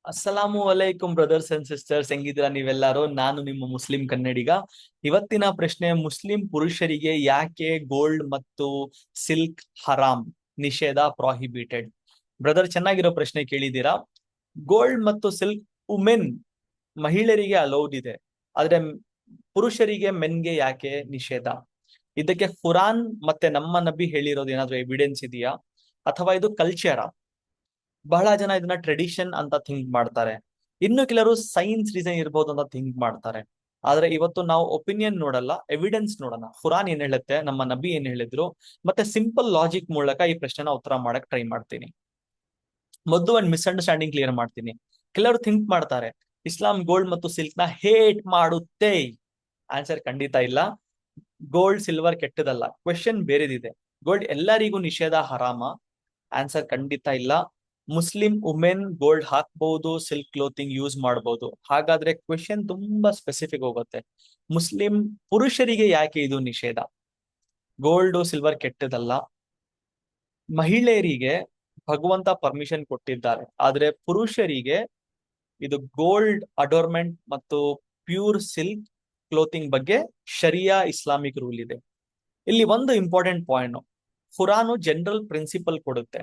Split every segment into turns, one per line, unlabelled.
ಅಸ್ಸಲಾಮು ಅಲೈಕುಂ brothers and sisters, ಹೆಂಗಿದ್ದೀರಾ ನೀವೆಲ್ಲರೂ? ನಾನು ನಿಮ್ಮ ಮುಸ್ಲಿಂ ಕನ್ನಡಿಗ. ಇವತ್ತಿನ ಪ್ರಶ್ನೆ: ಮುಸ್ಲಿಂ ಪುರುಷರಿಗೆ ಯಾಕೆ ಗೋಲ್ಡ್ ಮತ್ತು ಸಿಲ್ಕ್ ಹರಾಮ್, ನಿಷೇಧ, ಪ್ರಾಹಿಬಿಟೆಡ್? ಬ್ರದರ್, ಚೆನ್ನಾಗಿರೋ ಪ್ರಶ್ನೆ ಕೇಳಿದ್ದೀರಾ. ಗೋಲ್ಡ್ ಮತ್ತು ಸಿಲ್ಕ್ ವುಮೆನ್, ಮಹಿಳೆಯರಿಗೆ ಅಲೌಡ್ ಇದೆ, ಆದ್ರೆ ಪುರುಷರಿಗೆ, ಮೆನ್ಗೆ ಯಾಕೆ ನಿಷೇಧ? ಇದಕ್ಕೆ ಖುರಾನ್ ಮತ್ತೆ ನಮ್ಮ ನಬಿ ಹೇಳಿರೋದು ಏನಾದ್ರು ಎವಿಡೆನ್ಸ್ ಇದೆಯಾ, ಅಥವಾ ಇದು ಕಲ್ಚರಾ? ಬಹಳ ಜನ ಇದನ್ನ ಟ್ರೆಡಿಷನ್ ಅಂತ ಥಿಂಕ್ ಮಾಡ್ತಾರೆ, ಇನ್ನು ಕೆಲವರು ಸೈನ್ಸ್ ರೀಸನ್ ಇರ್ಬೋದು ಅಂತ ಥಿಂಕ್ ಮಾಡ್ತಾರೆ. ಆದ್ರೆ ಇವತ್ತು ನಾವು ಒಪಿನಿಯನ್ ನೋಡಲ್ಲ, ಎವಿಡೆನ್ಸ್ ನೋಡೋಣ. ಖುರಾನ್ ಏನ್ ಹೇಳುತ್ತೆ, ನಮ್ಮ ನಬಿ ಏನ್ ಹೇಳಿದ್ರು, ಮತ್ತೆ ಸಿಂಪಲ್ ಲಾಜಿಕ್ ಮೂಲಕ ಈ ಪ್ರಶ್ನೆನ ಉತ್ತರ ಮಾಡಕ್ ಟ್ರೈ ಮಾಡ್ತೀನಿ. ಮೊದಲು ಒಂದು ಮಿಸ್ಅಂಡರ್ಸ್ಟ್ಯಾಂಡಿಂಗ್ ಕ್ಲಿಯರ್ ಮಾಡ್ತೀನಿ. ಕೆಲವರು ಥಿಂಕ್ ಮಾಡ್ತಾರೆ ಇಸ್ಲಾಂ ಗೋಲ್ಡ್ ಮತ್ತು ಸಿಲ್ಕ್ ನ ಹೇಟ್ ಮಾಡುತ್ತೆ. ಆನ್ಸರ್ ಖಂಡಿತ ಇಲ್ಲ. ಗೋಲ್ಡ್ ಸಿಲ್ವರ್ ಕೆಟ್ಟದಲ್ಲ. ಕ್ವೆಶನ್ ಬೇರೆದಿದೆ. ಗೋಲ್ಡ್ ಎಲ್ಲರಿಗೂ ನಿಷೇಧ, ಹರಾಮ? ಆನ್ಸರ್ ಖಂಡಿತ ಇಲ್ಲ. ಮುಸ್ಲಿಂ ವುಮೆನ್ ಗೋಲ್ಡ್ ಹಾಕ್ಬಹುದು, ಸಿಲ್ಕ್ ಕ್ಲೋತಿಂಗ್ ಯೂಸ್ ಮಾಡಬಹುದು. ಹಾಗಾದ್ರೆ ಕ್ವೆಶನ್ ತುಂಬಾ ಸ್ಪೆಸಿಫಿಕ್ ಹೋಗುತ್ತೆ. ಮುಸ್ಲಿಂ ಪುರುಷರಿಗೆ ಯಾಕೆ ಇದು ನಿಷೇಧ? ಗೋಲ್ಡ್ ಸಿಲ್ವರ್ ಕೆಟ್ಟದಲ್ಲ. ಮಹಿಳೆಯರಿಗೆ ಭಗವಂತ ಪರ್ಮಿಷನ್ ಕೊಟ್ಟಿದ್ದಾರೆ, ಆದ್ರೆ ಪುರುಷರಿಗೆ ಇದು ಗೋಲ್ಡ್ ಅಡೋರ್ಮೆಂಟ್ ಮತ್ತು ಪ್ಯೂರ್ ಸಿಲ್ಕ್ ಕ್ಲೋತಿಂಗ್ ಬಗ್ಗೆ ಶರಿಯಾ ಇಸ್ಲಾಮಿಕ್ ರೂಲ್ ಇದೆ. ಇಲ್ಲಿ ಒಂದು ಇಂಪಾರ್ಟೆಂಟ್ ಪಾಯಿಂಟ್: ಖುರಾನು ಜನರಲ್ ಪ್ರಿನ್ಸಿಪಲ್ ಕೊಡುತ್ತೆ.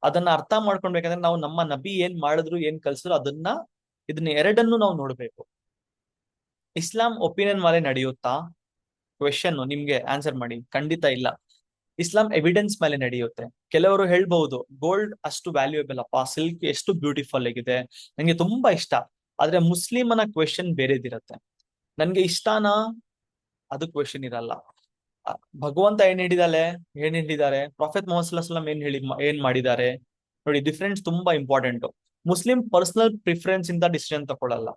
ಅದನ್ನ ಅರ್ಥ ಮಾಡ್ಕೊಳ್ಬೇಕಂದ್ರೆ ನಾವು ನಮ್ಮ ನಬಿ ಏನ್ ಮಾಡಿದ್ರು, ಏನ್ ಕಲ್ಸಿದ್ರು, ಇದನ್ನ ಎರಡನ್ನು ನಾವು ನೋಡ್ಬೇಕು. ಇಸ್ಲಾಂ ಒಪಿನಿಯನ್ ಮೇಲೆ ನಡೆಯುತ್ತಾ? ಕ್ವೆಶನ್ ನಿಮ್ಗೆ ಆನ್ಸರ್ ಮಾಡಿ. ಖಂಡಿತ ಇಲ್ಲ. ಇಸ್ಲಾಂ ಎವಿಡೆನ್ಸ್ ಮೇಲೆ ನಡೆಯುತ್ತೆ. ಕೆಲವರು ಹೇಳ್ಬಹುದು ಗೋಲ್ಡ್ ಅಷ್ಟು ವ್ಯಾಲ್ಯೂಯಬಲ್ ಅಪ್ಪ, ಸಿಲ್ಕ್ ಎಷ್ಟು ಬ್ಯೂಟಿಫುಲ್ ಆಗಿದೆ, ನಂಗೆ ತುಂಬಾ ಇಷ್ಟ. ಆದ್ರೆ ಮುಸ್ಲಿಮನ ಕ್ವೆಶನ್ ಬೇರೆದಿರತ್ತೆ. ನನ್ಗೆ ಇಷ್ಟನಾ, ಅದು ಕ್ವೆಶನ್ ಇರಲ್ಲ. ಭಗವಂತ ಏನ್ ಹೇಳಿದ್ದಾರೆ, ಪ್ರಾಫೆಟ್ ಮೊಹಮ್ಮದ್ ಸಲ್ಲಲ್ಲಾಹು ಅಲೈಹಿ ವಸಲ್ಲಂ ಏನ್ ಮಾಡಿದ್ದಾರೆ ನೋಡಿ. ಡಿಫರೆನ್ಸ್ ತುಂಬಾ ಇಂಪಾರ್ಟೆಂಟ್. ಮುಸ್ಲಿಂ ಪರ್ಸನಲ್ ಪ್ರಿಫರೆನ್ಸ್ ಇಂದ ಡಿಸಿಷನ್ ತಗೊಳ್ಳಲ್ಲ,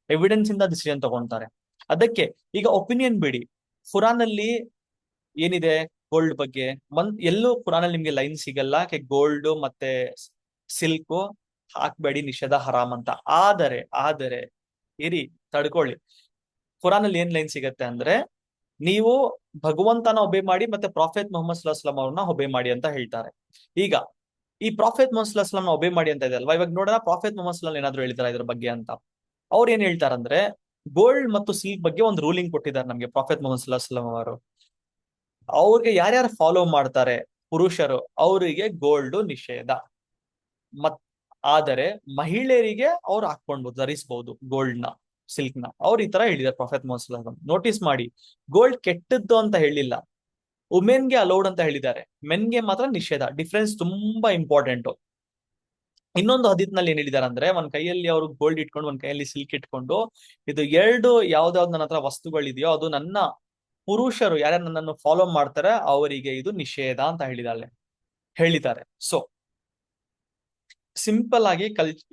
ಎವಿಡೆನ್ಸ್ ಇಂದ ಡಿಸಿಷನ್ ತಗೊಂತಾರೆ. ಅದಕ್ಕೆ ಈಗ ಒಪಿನಿಯನ್ ಬಿಡಿ. ಖುರಾನ್ ಅಲ್ಲಿ ಏನಿದೆ ಗೋಲ್ಡ್ ಬಗ್ಗೆ? ಎಲ್ಲೂ ಖುರಾನ್ ಅಲ್ಲಿ ನಿಮ್ಗೆ ಲೈನ್ ಸಿಗಲ್ಲ ಗೋಲ್ಡ್ ಮತ್ತೆ ಸಿಲ್ಕ್ ಹಾಕ್ಬೇಡಿ, ನಿಷೇಧ, ಹರಾಮ್ ಅಂತ. ಆದರೆ ಇರಿ, ತಡ್ಕೊಳ್ಳಿ. ಖುರಾನ್ ಅಲ್ಲಿ ಏನ್ ಲೈನ್ ಸಿಗತ್ತೆ ಅಂದ್ರೆ, ನೀವು ಭಗವಂತನ ಒಬೆ ಮಾಡಿ ಮತ್ತೆ ಪ್ರಾಫೆಟ್ ಮೊಹಮ್ಮದ್ ಸಲ್ಲಲ್ಲಾಹು ಅಲೈಹಿ ವಸಲ್ಲಂ ಅವ್ರನ್ನ ಒಬೆ ಮಾಡಿ ಅಂತ ಹೇಳ್ತಾರೆ. ಈಗ ಈ ಪ್ರಾಫೆಟ್ ಮೊಹಮ್ಮದ್ ಸಲ್ಲಲ್ಲಾಹು ಅಲೈಹಿ ವಸಲ್ಲಂ ಒಬೆ ಮಾಡಿ ಅಂತ ಇದೆ ಅಲ್ವಾ, ಇವಾಗ ನೋಡೋಣ ಪ್ರಾಫೆಟ್ ಮೊಹಮ್ಮದ್ ಸಲ್ಲಲ್ಲಾಹು ಏನಾದ್ರು ಹೇಳ್ತಾರ ಇದ್ರ ಬಗ್ಗೆ ಅಂತ. ಅವ್ರು ಏನ್ ಹೇಳ್ತಾರಂದ್ರೆ, ಗೋಲ್ಡ್ ಮತ್ತು ಸಿಲ್ಕ್ ಬಗ್ಗೆ ಒಂದು ರೂಲಿಂಗ್ ಕೊಟ್ಟಿದ್ದಾರೆ ನಮ್ಗೆ ಪ್ರಾಫೆಟ್ ಮೊಹಮ್ಮದ್ ಸಲ್ಲಲ್ಲಾಹು ಅಲೈಹಿ ವಸಲ್ಲಂ ಅವರು. ಅವ್ರಿಗೆ ಯಾರ್ಯಾರು ಫಾಲೋ ಮಾಡ್ತಾರೆ, ಪುರುಷರು, ಅವರಿಗೆ ಗೋಲ್ಡ್ ನಿಷೇಧ. ಮತ್ ಆದರೆ ಮಹಿಳೆಯರಿಗೆ ಅವ್ರು ಹಾಕೊಂಡ್ಬೋದು, ಧರಿಸಬಹುದು ಗೋಲ್ಡ್ ನ, ಸಿಲ್ಕ್ ನ. ಅವ್ರು ಈ ತರ ಹೇಳಿದ್ದಾರೆ ಪ್ರಾಫೆಟ್ ಮೊಹಮ್ಮದ್ ಸಲ್ಲಲ್ಲಾಹು ಅಲೈಹಿ ವಸಲ್ಲಂ. ನೋಟಿಸ್ ಮಾಡಿ, ಗೋಲ್ಡ್ ಕೆಟ್ಟದ್ದು ಅಂತ ಹೇಳಿಲ್ಲ, ವುಮೆನ್ಗೆ ಅಲೌಡ್ ಅಂತ ಹೇಳಿದ್ದಾರೆ, ಮೆನ್ಗೆ ಮಾತ್ರ ನಿಷೇಧ. ಡಿಫ್ರೆನ್ಸ್ ತುಂಬಾ ಇಂಪಾರ್ಟೆಂಟ್. ಇನ್ನೊಂದು ಹದೀತ್ ನಲ್ಲಿ ಏನ್ ಹೇಳಿದಾರೆ ಅಂದ್ರೆ, ಒಂದ್ ಕೈಯಲ್ಲಿ ಅವರು ಗೋಲ್ಡ್ ಇಟ್ಕೊಂಡು ಒಂದ್ ಕೈಯಲ್ಲಿ ಸಿಲ್ಕ್ ಇಟ್ಕೊಂಡು, ಇದು ಎರಡು ಯಾವ್ದಾವ್ದು ನನ್ನ ಹತ್ರ ವಸ್ತುಗಳಿದೆಯೋ ಅದು ನನ್ನ ಪುರುಷರು ಯಾರ್ಯಾರು ನನ್ನನ್ನು ಫಾಲೋ ಮಾಡ್ತಾರೆ ಅವರಿಗೆ ಇದು ನಿಷೇಧ ಅಂತ ಹೇಳಿದ್ದಾರೆ. ಸೊ ಸಿಂಪಲ್ ಆಗಿ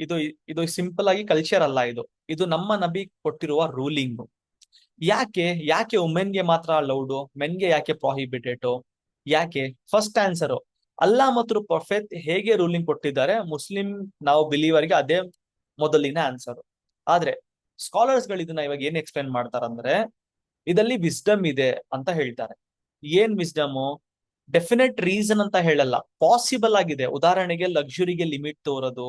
ಇದು ಇದು ಸಿಂಪಲ್ ಆಗಿ ಕಲ್ಚರ್ ಅಲ್ಲ, ಇದು ನಮ್ಮ ನಬಿ ಕೊಟ್ಟಿರುವ ರೂಲಿಂಗ್. ಯಾಕೆ ವುಮೆನ್ಗೆ ಮಾತ್ರ ಅಲೌಡು, ಮೆನ್ಗೆ ಯಾಕೆ ಪ್ರಾಹಿಬಿಟೆಡ್? ಯಾಕೆ? ಫಸ್ಟ್ ಆನ್ಸರ್, ಅಲ್ಲಾ ಮತ್ತು ಪ್ರೊಫೆಟ್ ಹೇಗೆ ರೂಲಿಂಗ್ ಕೊಟ್ಟಿದ್ದಾರೆ, ಮುಸ್ಲಿಂ ನಾವು ಬಿಲೀವರ್ಗೆ ಅದೇ ಮೊದಲಿನ ಆನ್ಸರ್. ಆದ್ರೆ ಸ್ಕಾಲರ್ಸ್ ಗಳು ಇದನ್ನ ಇವಾಗ ಏನ್ ಎಕ್ಸ್ಪ್ಲೇನ್ ಮಾಡ್ತಾರಂದ್ರೆ, ಇದರಲ್ಲಿ ವಿಸ್ಡಮ್ ಇದೆ ಅಂತ ಹೇಳ್ತಾರೆ. ಏನ್ ವಿಸ್ಡಮ್? ಡೆಫಿನೆಟ್ ರೀಸನ್ ಅಂತ ಹೇಳಲ್ಲ, ಪಾಸಿಬಲ್ ಆಗಿದೆ. ಉದಾಹರಣೆಗೆ ಲಕ್ಸುರಿಗೆ ಲಿಮಿಟ್ ತೋರೋದು,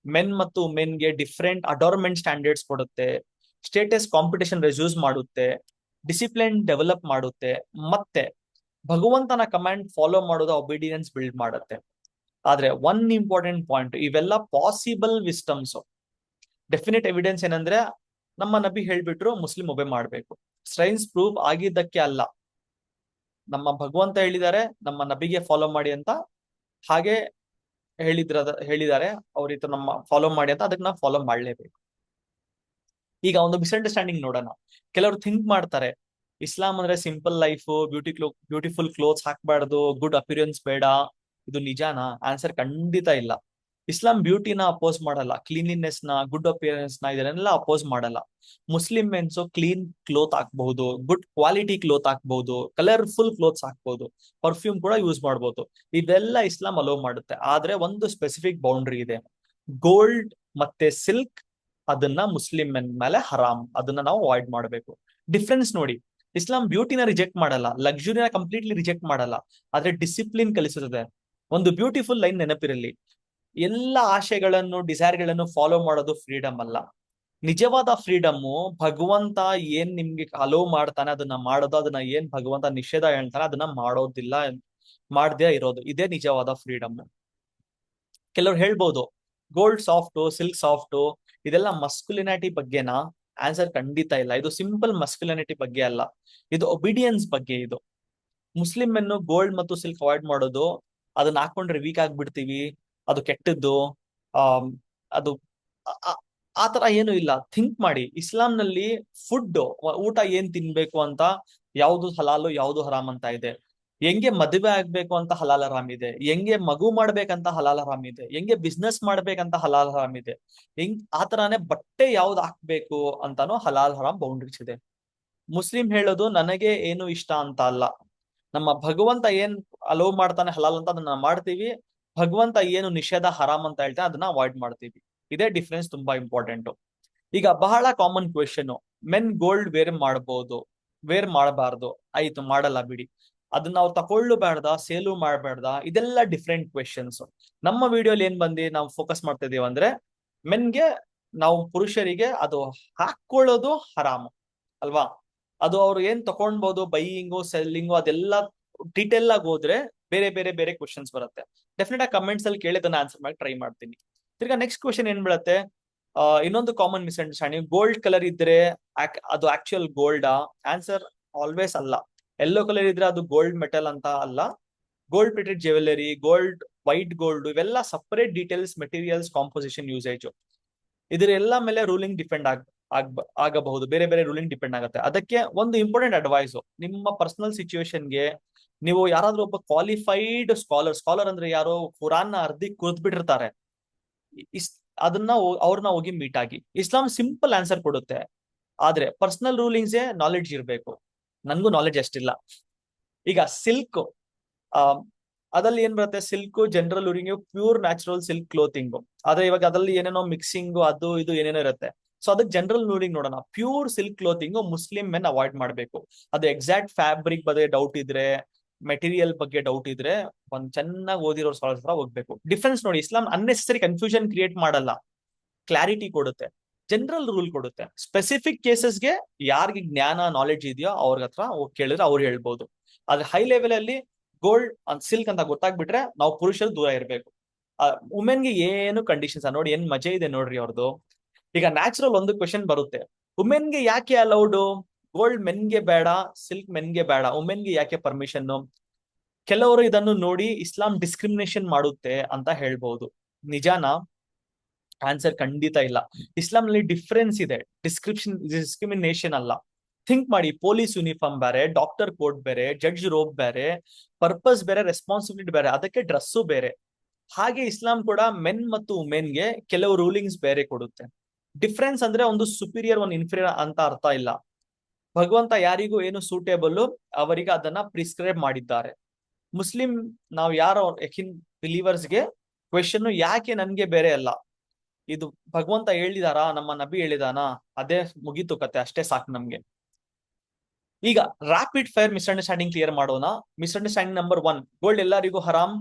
ಮೆನ್ ಮತ್ತು ವುಮೆನ್ಗೆ ಡಿಫ್ರೆಂಟ್ ಅಡಾರ್ಮೆಂಟ್ ಸ್ಟ್ಯಾಂಡರ್ಡ್ಸ್ ಕೊಡುತ್ತೆ, ಸ್ಟೇಟಸ್ ಕಾಂಪಿಟೇಷನ್ ರೆಸ್ಯೂಸ್ ಮಾಡುತ್ತೆ, ಡಿಸಿಪ್ಲಿನ್ ಡೆವಲಪ್ ಮಾಡುತ್ತೆ, ಮತ್ತೆ ಭಗವಂತನ ಕಮಾಂಡ್ ಫಾಲೋ ಮಾಡೋದು ಒಬಿಡಿಯನ್ಸ್ ಬಿಲ್ಡ್ ಮಾಡುತ್ತೆ. ಆದ್ರೆ ಒನ್ ಇಂಪಾರ್ಟೆಂಟ್ ಪಾಯಿಂಟ್, ಇವೆಲ್ಲ ಪಾಸಿಬಲ್ ವಿಸ್ಟಮ್ಸ್. ಡೆಫಿನೆಟ್ ಎವಿಡೆನ್ಸ್ ಏನಂದ್ರೆ, ನಮ್ಮ ನಬಿ ಹೇಳ್ಬಿಟ್ರು ಮುಸ್ಲಿಂ ಒಬೆ ಮಾಡ್ಬೇಕು, ಸೈನ್ಸ್ ಪ್ರೂವ್ ಆಗಿದ್ದಕ್ಕೆ ಅಲ್ಲ. ನಮ್ಮ ಭಗವಂತ ಹೇಳಿದ್ದಾರೆ ನಮ್ಮ ನಬಿಗೆ ಫಾಲೋ ಮಾಡಿ ಅಂತ, ಹಾಗೆ ಹೇಳಿದ್ದಾರೆ ಅವ್ರ ನಮ್ಮ ಫಾಲೋ ಮಾಡಿ ಅಂತ, ಅದಕ್ಕೆ ನಾವು ಫಾಲೋ ಮಾಡ್ಲೇಬೇಕು. ಈಗ ಒಂದು ಮಿಸ್ಅಂಡರ್ಸ್ಟ್ಯಾಂಡಿಂಗ್ ನೋಡೋಣ. ಕೆಲವರು ಥಿಂಕ್ ಮಾಡ್ತಾರೆ ಇಸ್ಲಾಂ ಅಂದ್ರೆ ಸಿಂಪಲ್ ಲೈಫ್, ಬ್ಯೂಟಿಫುಲ್ ಕ್ಲೋತ್ಸ್ ಹಾಕ್ಬಾರ್ದು, ಗುಡ್ ಅಪಿಯರೆನ್ಸ್ ಬೇಡ. ಇದು ನಿಜಾನಾ? ಆನ್ಸರ್ ಖಂಡಿತ ಇಲ್ಲ. ಇಸ್ಲಾಂ ಬ್ಯೂಟಿನ ಅಪೋಸ್ ಮಾಡಲ್ಲ, ಕ್ಲೀನ್ಲಿನೆಸ್ ನ, ಗುಡ್ ಅಪಿಯರೆನ್ಸ್ ನ, ಇದನ್ನೆಲ್ಲ ಅಪೋಸ್ ಮಾಡಲ್ಲ. ಮುಸ್ಲಿಂ ಮೆನ್ಸ್ ಕ್ಲೀನ್ ಕ್ಲೋತ್ ಹಾಕ್ಬಹುದು, ಗುಡ್ ಕ್ವಾಲಿಟಿ ಕ್ಲೋತ್ ಹಾಕ್ಬಹುದು, ಕಲರ್ಫುಲ್ ಕ್ಲೋತ್ಸ್ ಹಾಕ್ಬಹುದು, ಪರ್ಫ್ಯೂಮ್ ಕೂಡ ಯೂಸ್ ಮಾಡಬಹುದು. ಇದೆಲ್ಲ ಇಸ್ಲಾಂ ಅಲೋ ಮಾಡುತ್ತೆ. ಆದ್ರೆ ಒಂದು ಸ್ಪೆಸಿಫಿಕ್ ಬೌಂಡ್ರಿ ಇದೆ: ಗೋಲ್ಡ್ ಮತ್ತೆ ಸಿಲ್ಕ್, ಅದನ್ನ ಮುಸ್ಲಿಂ ಮೆನ್ ಮೇಲೆ ಹರಾಮ್, ಅದನ್ನ ನಾವು ಅವಾಯ್ಡ್ ಮಾಡಬೇಕು. ಡಿಫ್ರೆನ್ಸ್ ನೋಡಿ, ಇಸ್ಲಾಂ ಬ್ಯೂಟಿನ ರಿಜೆಕ್ಟ್ ಮಾಡಲ್ಲ, ಲಕ್ಸುರಿನ ಕಂಪ್ಲೀಟ್ಲಿ ರಿಜೆಕ್ಟ್ ಮಾಡಲ್ಲ, ಆದ್ರೆ ಡಿಸಿಪ್ಲಿನ್ ಕಲಿಸುತ್ತದೆ. ಒಂದು ಬ್ಯೂಟಿಫುಲ್ ಲೈನ್ ನೆನಪಿರಲಿ: ಎಲ್ಲ ಆಶೆಗಳನ್ನು ಡಿಸೈರ್ಗಳನ್ನು ಫಾಲೋ ಮಾಡೋದು ಫ್ರೀಡಮ್ ಅಲ್ಲ. ನಿಜವಾದ ಫ್ರೀಡಮ್ಮು ಭಗವಂತ ಏನ್ ನಿಮ್ಗೆ ಅಲೋ ಮಾಡ್ತಾನೆ ಅದನ್ನ ಮಾಡೋದು, ಅದನ್ನ ಏನ್ ಭಗವಂತ ನಿಷೇಧ ಹೇಳ್ತಾನೆ ಅದನ್ನ ಮಾಡೋದಿಲ್ಲ, ಮಾಡದೇ ಇರೋದು, ಇದೇ ನಿಜವಾದ ಫ್ರೀಡಮ್. ಕೆಲವ್ರು ಹೇಳ್ಬೋದು ಗೋಲ್ಡ್ ಸಾಫ್ಟ್, ಸಿಲ್ಕ್ ಸಾಫ್ಟ್, ಇದೆಲ್ಲ ಮಸ್ಕುಲಿನಿಟಿ ಬಗ್ಗೆನಾ? ಆನ್ಸರ್ ಖಂಡಿತ ಇಲ್ಲ. ಇದು ಸಿಂಪಲ್ ಮಸ್ಕುಲಿನಿಟಿ ಬಗ್ಗೆ ಅಲ್ಲ, ಇದು ಒಬಿಡಿಯನ್ಸ್ ಬಗ್ಗೆ. ಇದು ಮುಸ್ಲಿಂ ಮೆನ್ನು ಗೋಲ್ಡ್ ಮತ್ತು ಸಿಲ್ಕ್ ಅವಾಯ್ಡ್ ಮಾಡೋದು, ಅದನ್ನ ಹಾಕೊಂಡ್ರೆ ವೀಕ್ ಆಗ್ಬಿಡ್ತೀವಿ, ಅದು ಕೆಟ್ಟದ್ದು, ಆ ಅದು ಆತರ ಏನು ಇಲ್ಲ. ಥಿಂಕ್ ಮಾಡಿ, ಇಸ್ಲಾಂನಲ್ಲಿ ಫುಡ್, ಊಟ ಏನ್ ತಿನ್ಬೇಕು ಅಂತ, ಯಾವ್ದು ಹಲಾಲು ಯಾವ್ದು ಹರಾಮ್ ಅಂತ ಇದೆ. ಹೆಂಗೆ ಮದುವೆ ಆಗ್ಬೇಕು ಅಂತ ಹಲಾಲ್ ಹರಾಮ್ ಇದೆ, ಹೆಂಗೆ ಮಗು ಮಾಡ್ಬೇಕಂತ ಹಲಾಲ್ ಹರಾಮ್ ಇದೆ, ಹೆಂಗೆ ಬಿಸ್ನೆಸ್ ಮಾಡ್ಬೇಕಂತ ಹಲಾಲ್ ಹರಾಮ್ ಇದೆ, ಆತರಾನೇ ಬಟ್ಟೆ ಯಾವ್ದು ಹಾಕ್ಬೇಕು ಅಂತಾನು ಹಲಾಲ್ ಹರಾಮ್ ಬೌಂಡ್ರೀಸ್ ಇದೆ. ಮುಸ್ಲಿಂ ಹೇಳೋದು ನನಗೆ ಏನು ಇಷ್ಟ ಅಂತ ಅಲ್ಲ, ನಮ್ಮ ಭಗವಂತ ಏನ್ ಅಲೋ ಮಾಡ್ತಾನೆ ಹಲಾಲ್ ಅಂತ ಅದನ್ನ ಮಾಡ್ತೀವಿ, ಭಗವಂತ ಏನು ನಿಷೇಧ ಹರಾಮ್ ಅಂತ ಹೇಳ್ತಾನೆ ಅದನ್ನ ಅವಾಯ್ಡ್ ಮಾಡ್ತೀವಿ. ಇದೇ ಡಿಫ್ರೆನ್ಸ್, ತುಂಬಾ ಇಂಪಾರ್ಟೆಂಟ್. ಈಗ ಬಹಳ common question, men gold wear ಮಾಡಬಹುದು, ವೇರ್ ಮಾಡಬಾರ್ದು, ಆಯ್ತು ಮಾಡಲ್ಲ ಬಿಡಿ, ಅದನ್ನ ನಾವು ತಕೊಳ್ಳಬೇಡ್ದ, ಸೇಲು ಮಾಡಬೇಡ್ದ, ಇದೆಲ್ಲ ಡಿಫ್ರೆಂಟ್ ಕ್ವೆಶನ್ಸ್. ನಮ್ಮ ವಿಡಿಯೋಲಿ ಏನ್ ಬಂದು ನಾವು ಫೋಕಸ್ ಮಾಡ್ತಾ ಇದೀವಿ ಅಂದ್ರೆ, ಮೆನ್ಗೆ ನಾವು ಪುರುಷರಿಗೆ ಅದು ಹಾಕೊಳ್ಳೋದು ಹರಾಮು ಅಲ್ವಾ. ಅದು ಅವ್ರು ಏನ್ ತಕೊಂಡ್ಬೋದು, ಬೈಯಿಂಗು ಸೆಲ್ಲಿಂಗು ಅದೆಲ್ಲ ಡೀಟೇಲ್ ಆಗಿ ಹೋದ್ರೆ ಬೇರೆ ಬೇರೆ ಬೇರೆ ಕ್ವಶನ್ಸ್ ಬರುತ್ತೆ. ಡೆಫಿನೆಟ್ ಆಗಿ ಕಮೆಂಟ್ಸ್ ಅಲ್ಲಿ ಕೇಳಿ ಅದನ್ನ ಆನ್ಸರ್ ಮಾಡಿ ಟ್ರೈ ಮಾಡ್ತೀನಿ. ತಿರ್ಗಾ ನೆಕ್ಸ್ಟ್ ಕ್ವಶನ್ ಏನ್ ಬೀಳುತ್ತೆ, ಇನ್ನೊಂದು ಕಾಮನ್ ಮಿಸ್ಅಂಡರ್ಸ್ಟ್ಯಾಂಡಿಂಗ್, ಗೋಲ್ಡ್ ಕಲರ್ ಇದ್ರೆ ಅದು ಆಕ್ಚುಯಲ್ ಗೋಲ್ಡಾ? ಆನ್ಸರ್ ಆಲ್ವೇಸ್ ಅಲ್ಲ. ಯೆಲ್ಲೋ ಕಲರ್ ಇದ್ರೆ ಅದು ಗೋಲ್ಡ್ ಮೆಟಲ್ ಅಂತ ಅಲ್ಲ. Gold plated jewellery, gold, white gold, ಇವೆಲ್ಲ separate details, materials, composition, usage, ಇದ್ರ ಎಲ್ಲ ಮೇಲೆ ರೂಲಿಂಗ್ ಡಿಪೆಂಡ್ ಆಗಬಹುದು. ಬೇರೆ ಬೇರೆ ರೂಲಿಂಗ್ ಡಿಪೆಂಡ್ ಆಗುತ್ತೆ. ಅದಕ್ಕೆ ಒಂದು ಇಂಪಾರ್ಟೆಂಟ್ ಅಡ್ವೈಸ್, ನಿಮ್ಮ ಪರ್ಸನಲ್ ಸಿಚುವೇಶನ್ಗೆ ನೀವು ಯಾರಾದ್ರೂ ಒಬ್ಬ ಕ್ವಾಲಿಫೈಡ್ ಸ್ಕಾಲರ್ ಅಂದ್ರೆ ಯಾರೋ ಕುರಾನ್ ಅರ್ಧಿ ಕುರ್ದ್ ಬಿಟ್ಟಿರ್ತಾರೆ, ಅದನ್ನ ಅವ್ರನ್ನ ಹೋಗಿ ಮೀಟ್ ಆಗಿ. ಇಸ್ಲಾಂ ಸಿಂಪಲ್ ಆನ್ಸರ್ ಕೊಡುತ್ತೆ, ಆದ್ರೆ ಪರ್ಸನಲ್ ರೂಲಿಂಗ್ಸೇ ನಾಲೆಡ್ಜ್ ಇರ್ಬೇಕು. ನನ್ಗೂ ನಾಲೆಡ್ಜ್ ಅಷ್ಟಿಲ್ಲ. ಈಗ ಸಿಲ್ಕ್, ಅದ್ರಲ್ಲಿ ಏನ್ ಬರುತ್ತೆ, silk general ruling pure natural silk clothing, ಆದ್ರೆ ಇವಾಗ ಅದ್ರಲ್ಲಿ ಏನೇನೋ ಮಿಕ್ಸಿಂಗ್ ಅದು ಇದು ಏನೇನೋ ಇರುತ್ತೆ. ಸೊ ಅದಕ್ಕೆ ಜನರಲ್ ರೂಲಿಂಗ್ ನೋಡೋಣ, pure silk clothing Muslim men avoid ಮಾಡ್ಬೇಕು. ಅದು ಎಕ್ಸಾಕ್ಟ್ ಫ್ಯಾಬ್ರಿಕ್ ಬಗ್ಗೆ ಡೌಟ್ ಇದ್ರೆ, ಮೆಟೀರಿಯಲ್ ಬಗ್ಗೆ ಡೌಟ್ ಇದ್ರೆ ಒಂದ್ ಚೆನ್ನಾಗಿ ಓದಿರೋ ಸ್ಕಾಲರ್ಸ್ ಹತ್ರ ಹೋಗ್ಬೇಕು. ಡಿಫ್ರೆನ್ಸ್ ನೋಡಿ, ಇಸ್ಲಾಂ ಅನ್ನೆಸರಿ ಕನ್ಫ್ಯೂಷನ್ ಕ್ರಿಯೇಟ್ ಮಾಡಲ್ಲ, ಕ್ಲಾರಿಟಿ ಕೊಡುತ್ತೆ, ಜನರಲ್ ರೂಲ್ ಕೊಡುತ್ತೆ. ಸ್ಪೆಸಿಫಿಕ್ ಕೇಸಸ್ಗೆ ಯಾರಿಗೆ ಜ್ಞಾನ ನಾಲೆಡ್ಜ್ ಇದೆಯೋ ಅವ್ರ ಹತ್ರ ಹೋಗಿ ಕೇಳಿದ್ರೆ ಅವ್ರು ಹೇಳ್ಬೋದು. ಆದ್ರೆ ಹೈ ಲೆವೆಲ್ ಅಲ್ಲಿ ಗೋಲ್ಡ್ ಸಿಲ್ಕ್ ಅಂತ ಗೊತ್ತಾಗ್ಬಿಟ್ರೆ ನಾವು ಪುರುಷರು ದೂರ ಇರ್ಬೇಕು. ವುಮೆನ್ಗೆ ಏನು ಕಂಡೀಷನ್ಸ್ ನೋಡಿ, ಏನ್ ಮಜೆ ಇದೆ ನೋಡ್ರಿ ಅವ್ರದ್ದು. ಈಗ ನ್ಯಾಚುರಲ್ ಒಂದು ಕ್ವೆಶನ್ ಬರುತ್ತೆ, ವುಮೆನ್ಗೆ ಯಾಕೆ ಅಲೌಡ್, ಗೋಲ್ಡ್ ಮೆನ್ಗೆ ಬೇಡ, ಸಿಲ್ಕ್ ಮೆನ್ಗೆ ಬೇಡ, ವುಮೆನ್ಗೆ ಯಾಕೆ ಪರ್ಮಿಷನ್? ಕೆಲವರು ಇದನ್ನು ನೋಡಿ ಇಸ್ಲಾಂ ಡಿಸ್ಕ್ರಿಮಿನೇಷನ್ ಮಾಡುತ್ತೆ ಅಂತ ಹೇಳ್ಬಹುದು. ನಿಜಾನಾ? ಆನ್ಸರ್ ಖಂಡಿತ ಇಲ್ಲ. ಇಸ್ಲಾಂ ನಲ್ಲಿ ಡಿಫ್ರೆನ್ಸ್ ಇದೆ, ಡಿಸ್ಕ್ರಿಮಿನೇಷನ್ ಅಲ್ಲ. ಥಿಂಕ್ ಮಾಡಿ, ಪೊಲೀಸ್ ಯೂನಿಫಾರ್ಮ್ ಬೇರೆ, ಡಾಕ್ಟರ್ ಕೋಟ್ ಬೇರೆ, ಜಡ್ಜ್ ರೋಬ್ ಬೇರೆ, ಪರ್ಪಸ್ ಬೇರೆ, ರೆಸ್ಪಾನ್ಸಿಬಿಲಿಟಿ ಬೇರೆ, ಅದಕ್ಕೆ ಡ್ರೆಸ್ಸು ಬೇರೆ. ಹಾಗೆ ಇಸ್ಲಾಂ ಕೂಡ ಮೆನ್ ಮತ್ತು ವುಮೆನ್ಗೆ ಕೆಲವು ರೂಲಿಂಗ್ಸ್ ಬೇರೆ ಕೊಡುತ್ತೆ. ಡಿಫ್ರೆನ್ಸ್ ಅಂದ್ರೆ ಒಂದು ಸುಪೀರಿಯರ್ ಒಂದು ಇನ್ಫೀರಿಯರ್ ಅಂತ ಅರ್ಥ ಇಲ್ಲ. ಭಗವಂತ ಯಾರಿಗೂ ಏನು ಸೂಟೇಬಲ್ ಅವರಿಗೆ ಅದನ್ನ ಪ್ರಿಸ್ಕ್ರೈಬ್ ಮಾಡಿದ್ದಾರೆ. ಮುಸ್ಲಿಂ ನಾವು ಯಾರೋ ಬಿಲೀವರ್ಸ್ಗೆ ಕ್ವೆಶನ್ ಯಾಕೆ ನನ್ಗೆ ಬೇರೆ ಅಲ್ಲ, ಇದು ಭಗವಂತ ಹೇಳಿದಾರಾ, ನಮ್ಮ ನಬಿ ಹೇಳಿದಾನ, ಅದೇ ಮುಗೀತು ಕತೆ, ಅಷ್ಟೇ ಸಾಕು ನಮ್ಗೆ. ಈಗ ರಾಪಿಡ್ ಫೈರ್ ಮಿಸ್ಅಂಡರ್ಸ್ಟ್ಯಾಂಡಿಂಗ್ ಕ್ಲಿಯರ್ ಮಾಡೋಣ. ಮಿಸ್ಅಂಡರ್ಸ್ಟ್ಯಾಂಡಿಂಗ್ ನಂಬರ್ 1, ಗೋಲ್ಡ್ ಎಲ್ಲರಿಗೂ ಹರಾಮ್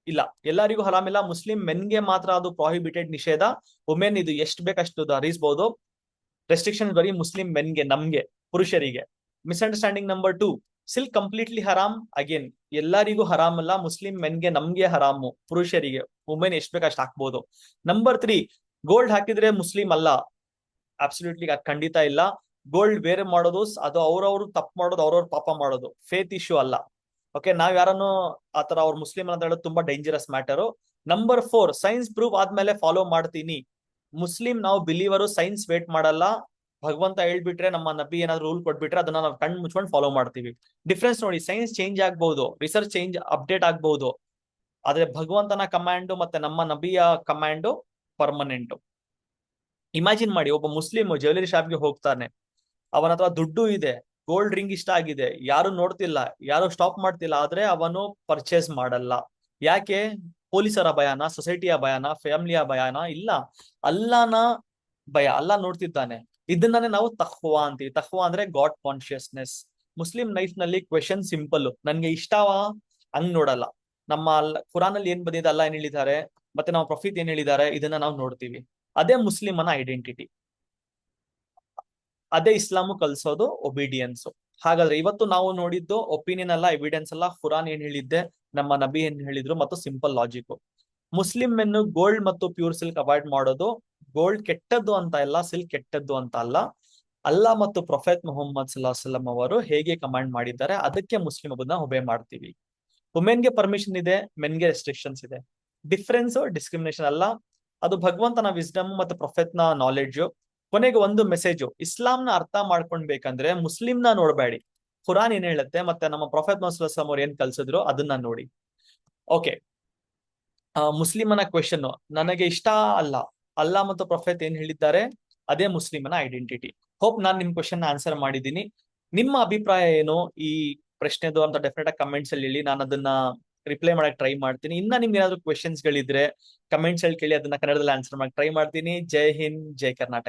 ಇಲ್ಲ, ಎಲ್ಲರಿಗೂ ಹರಾಮ್ ಇಲ್ಲ, ಮುಸ್ಲಿಂ ಮೆನ್ಗೆ ಮಾತ್ರ ಅದು ಪ್ರಾಹಿಬಿಟೆಡ್, ನಿಷೇಧ. ವುಮೆನ್ ಇದು ಎಷ್ಟು ಬೇಕಷ್ಟು ಹರಿಸಬಹುದು, ರೆಸ್ಟ್ರಿಕ್ಷನ್ ಬರೀ ಮುಸ್ಲಿಂ ಮೆನ್ಗೆ, ನಮ್ಗೆ ಪುರುಷರಿಗೆ. ಮಿಸ್ಅಂಡರ್ಸ್ಟ್ಯಾಂಡಿಂಗ್ ನಂಬರ್ 2, ಸಿಲ್ಕ್ ಕಂಪ್ಲೀಟ್ಲಿ ಹರಾಮ್, ಅಗೇನ್ ಎಲ್ಲರಿಗೂ ಹರಾಮ್ ಅಲ್ಲ, ಮುಸ್ಲಿಂ ಮೆನ್ಗೆ ನಮ್ಗೆ ಹರಾಮು, ಪುರುಷರಿಗೆ. ವುಮೆನ್ ಎಷ್ಟು ಬೇಕಷ್ಟು ಹಾಕ್ಬೋದು. ನಂಬರ್ 3, ಗೋಲ್ಡ್ ಹಾಕಿದ್ರೆ ಮುಸ್ಲಿಂ ಅಲ್ಲ, ಅಬ್ಸಲ್ಯೂಟ್ಲಿ ಖಂಡಿತ ಇಲ್ಲ. ಗೋಲ್ಡ್ ಬೇರೆ ಮಾಡೋದು ಅದು ಅವ್ರವ್ರು ತಪ್ಪು ಮಾಡೋದು, ಅವ್ರವ್ರ ಪಾಪ ಮಾಡೋದು, ಫೇತ್ ಇಶ್ಯೂ ಅಲ್ಲ. ಓಕೆ, ನಾವ್ ಯಾರನ್ನು ಆತರ ಅವ್ರ ಮುಸ್ಲಿಂ ಅಂತ ಹೇಳೋದು ತುಂಬಾ dangerous matter. Number 4, science prove ಆದ್ಮೇಲೆ ಫಾಲೋ ಮಾಡ್ತೀನಿ. ಮುಸ್ಲಿಂ ನಾವು ಬಿಲೀವರು, ಸೈನ್ಸ್ ವೇಟ್ ಮಾಡಲ್ಲ. ಭಗವಂತ ಹೇಳ್ಬಿಟ್ರೆ, ನಮ್ಮ ನಬಿ ಏನಾದ್ರು ರೂಲ್ ಕೊಟ್ಬಿಟ್ರೆ ಅದನ್ನ ನಾವು ಕಣ್ ಮುಚ್ಕೊಂಡು ಫಾಲೋ ಮಾಡ್ತೀವಿ. ಡಿಫ್ರೆನ್ಸ್ ನೋಡಿ, ಸೈನ್ಸ್ ಚೇಂಜ್ ಆಗ್ಬಹುದು, ರಿಸರ್ಚ್ ಚೇಂಜ್ ಅಪ್ಡೇಟ್ ಆಗ್ಬಹುದು, ಆದ್ರೆ ಭಗವಂತನ ಕಮಾಂಡ್ ಮತ್ತೆ ನಮ್ಮ ನಬಿಯ ಕಮಾಂಡ್ ಪರ್ಮನೆಂಟ್. ಇಮ್ಯಾಜಿನ್ ಮಾಡಿ, ಒಬ್ಬ ಮುಸ್ಲಿಂ ಜ್ಯುವೆಲರಿ ಶಾಪ್ಗೆ ಹೋಗ್ತಾನೆ, ಅವನ ಹತ್ರ ದುಡ್ಡು ಇದೆ, ಗೋಲ್ಡ್ ರಿಂಗ್ ಇಷ್ಟ ಆಗಿದೆ, ಯಾರು ನೋಡ್ತಿಲ್ಲ, ಯಾರು ಸ್ಟಾಪ್ ಮಾಡ್ತಿಲ್ಲ, ಆದ್ರೆ ಅವನು ಪರ್ಚೇಸ್ ಮಾಡಲ್ಲ. ಯಾಕೆ? ಪೊಲೀಸರ ಭಯನ, ಸೊಸೈಟಿಯ ಭಯನ, ಫ್ಯಾಮಿಲಿಯ ಭಯನ? ಇಲ್ಲ, ಅಲ್ಲಾನ ಭಯ. ಅಲ್ಲಾ ನೋಡ್ತಿದ್ದಾನೆ. ಇದನ್ನೇ ನಾವು ತಖ್ವಾ ಅಂತೀವಿ. ತಖ್ವಾ ಅಂದ್ರೆ ಗಾಡ್ ಕಾನ್ಶಿಯಸ್ನೆಸ್. ಮುಸ್ಲಿಂ ಲೈಫ್ ನಲ್ಲಿ ಕ್ವೆಶನ್ ಸಿಂಪಲ್, ನನ್ಗೆ ಇಷ್ಟವಾ ಹಂಗ್ ನೋಡಲ್ಲ. ನಮ್ಮ ಕುರಾನ್ ಅಲ್ಲಿ ಏನ್ ಬಂದಿದೆ, ಅಲ್ಲ ಏನ್ ಹೇಳಿದ್ದಾರೆ, ಮತ್ತೆ ನಾವು ಪ್ರೊಫಿತ್ ಏನ್ ಹೇಳಿದ್ದಾರೆ ಇದನ್ನ ನಾವು ನೋಡ್ತೀವಿ. ಅದೇ ಮುಸ್ಲಿಮನ ಐಡೆಂಟಿಟಿ, ಅದೇ ಇಸ್ಲಾಮು ಕಲ್ಸೋದು ಒಬಿಡಿಯನ್ಸ್. ಹಾಗಾದ್ರೆ ಇವತ್ತು ನಾವು ನೋಡಿದ್ದು ಒಪಿನಿಯನ್ ಅಲ್ಲ, ಎವಿಡೆನ್ಸ್ ಅಲ್ಲ, ಕುರಾನ್ ಏನ್ ಹೇಳಿದ್ದೆ, ನಮ್ಮ ನಬಿ ಏನ್ ಹೇಳಿದ್ರು, ಮತ್ತು ಸಿಂಪಲ್ ಲಾಜಿಕ್. ಮುಸ್ಲಿಂ ಮೆನ್ನು ಗೋಲ್ಡ್ ಮತ್ತು ಪ್ಯೂರ್ ಸಿಲ್ಕ್ ಅವಾಯ್ಡ್ ಮಾಡೋದು, ಗೋಲ್ಡ್ ಕೆಟ್ಟದ್ದು ಅಂತ ಇಲ್ಲ, ಸಿಲ್ಕ್ ಕೆಟ್ಟದ್ದು ಅಂತ ಅಲ್ಲ. ಅಲ್ಲಾ ಮತ್ತು ಪ್ರೊಫೆಟ್ ಮೊಹಮ್ಮದ್ ಸಲಾಂ ಅವರು ಹೇಗೆ ಕಮಾಂಡ್ ಮಾಡಿದ್ದಾರೆ ಅದಕ್ಕೆ ಮುಸ್ಲಿಂ ಹಬ್ಬನ ಒಬೆ ಮಾಡ್ತೀವಿ. ವುಮೆನ್ಗೆ ಪರ್ಮಿಷನ್ ಇದೆ, ಮೆನ್ಗೆ ರೆಸ್ಟ್ರಿಕ್ಷನ್ಸ್ ಇದೆ. ಡಿಫ್ರೆನ್ಸ್ ಡಿಸ್ಕ್ರಿಮಿನೇಷನ್ ಅಲ್ಲ, ಅದು ಭಗವಂತನ ವಿಸ್ಡಮ್ ಮತ್ತು ಪ್ರೊಫೆಟ್ನ ನಾಲೆಡ್ಜ್. ಕೊನೆಗೆ ಒಂದು ಮೆಸೇಜು, ಇಸ್ಲಾಂನ ಅರ್ಥ ಮಾಡ್ಕೊಂಡ್ಬೇಕಂದ್ರೆ ಮುಸ್ಲಿಂನ ನೋಡ್ಬೇಡಿ, ಕುರಾನ್ ಏನ್ ಹೇಳುತ್ತೆ ಮತ್ತೆ ನಮ್ಮ ಪ್ರೊಫೆಟ್ ಮೊಹಮ್ಮದ್ ಅವ್ರು ಏನ್ ಕಲ್ಸಿದ್ರು ಅದನ್ನ ನೋಡಿ. ಓಕೆ, ಮುಸ್ಲಿಮನ ಕ್ವೆಶನ್ ನನಗೆ ಇಷ್ಟ ಅಲ್ಲ, ಅಲ್ಲಾ ಮತ್ತು ಪ್ರೊಫೆಟ್ ಏನ್ ಹೇಳಿದ್ದಾರೆ ಅದೇ ಮುಸ್ಲಿಮನ ಐಡೆಂಟಿಟಿ. ಹೋಪ್ ನಾನು ನಿಮ್ ಕ್ವೆಶನ್ ಆನ್ಸರ್ ಮಾಡಿದ್ದೀನಿ. ನಿಮ್ಮ ಅಭಿಪ್ರಾಯ ಏನು ಈ ಪ್ರಶ್ನೆದು ಅಂತ ಡೆಫಿನೆಟ್ ಆಗಿ ಕಮೆಂಟ್ಸ್ ಅಲ್ಲಿ ಹೇಳಿ, ನಾನು ಅದನ್ನ ರಿಪ್ಲೈ ಮಾಡಕ್ ಟ್ರೈ ಮಾಡ್ತೀನಿ. ಇನ್ನ ನಿಮ್ಗೆ ಏನಾದ್ರು ಕ್ವೆಶನ್ಸ್ ಗಳಿದ್ರೆ ಕಮೆಂಟ್ಸ್ ಅಲ್ಲಿ ಕೇಳಿ, ಅದನ್ನ ಕನ್ನಡದಲ್ಲಿ ಆನ್ಸರ್ ಮಾಡಕ್ ಟ್ರೈ ಮಾಡ್ತೀನಿ. ಜೈ ಹಿಂದ್, ಜೈ ಕರ್ನಾಟಕ.